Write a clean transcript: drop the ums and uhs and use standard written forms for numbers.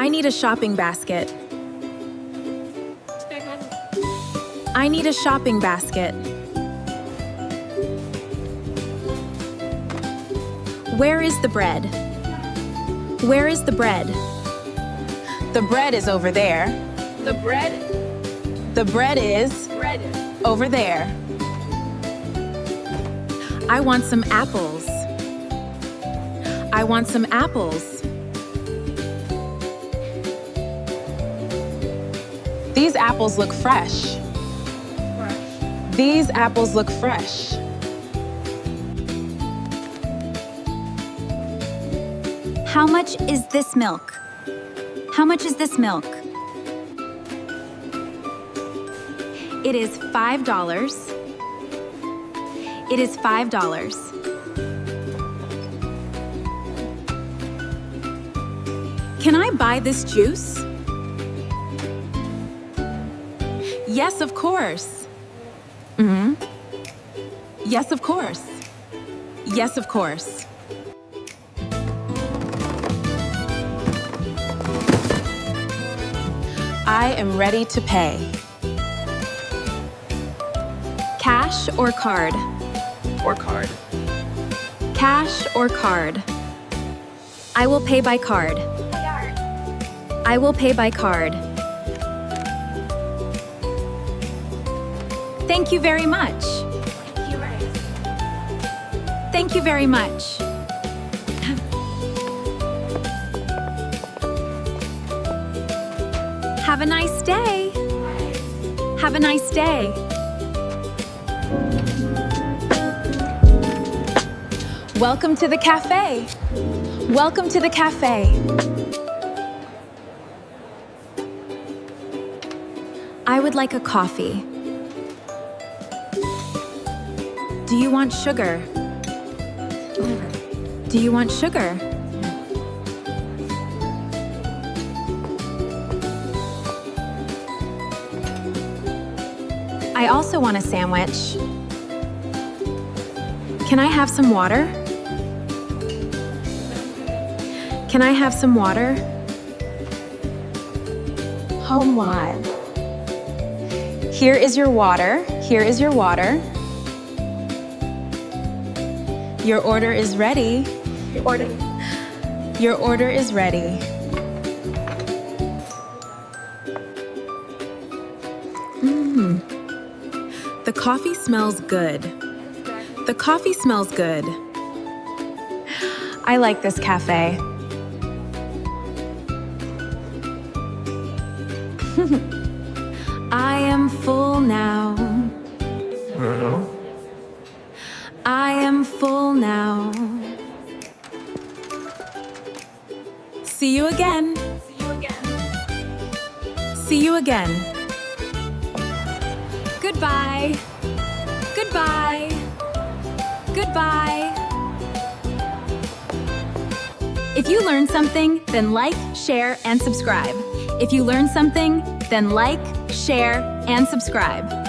I need a shopping basket. I need a shopping basket. Where is the bread? Where is the bread? The bread is over there. The bread is bread over there. I want some apples. I want some apples. These apples look fresh. These apples look fresh. How much is this milk? How much is this milk? It is $5. It is $5. Can I buy this juice? Yes, of course. Yes, of course. Yes, of course. I am ready to pay. Cash or card? or card. Cash or card? I will pay by card. I will pay by card. Thank you very much. Thank you very much. Have a nice day. Have a nice day. Welcome to the cafe. Welcome to the cafe. I would like a coffee. Do you want sugar? Do you want sugar? I also want a sandwich. Can I have some water? Can I have some water? Oh my. Here is your water. Here is your water. Your order is ready. Your order is ready. The coffee smells good. The coffee smells good. I like this cafe. I am full now. I am full now. See you again. See you again. Goodbye. Goodbye. Goodbye. If you learned something, then like, share, and subscribe. If you learned something, then like, share, and subscribe.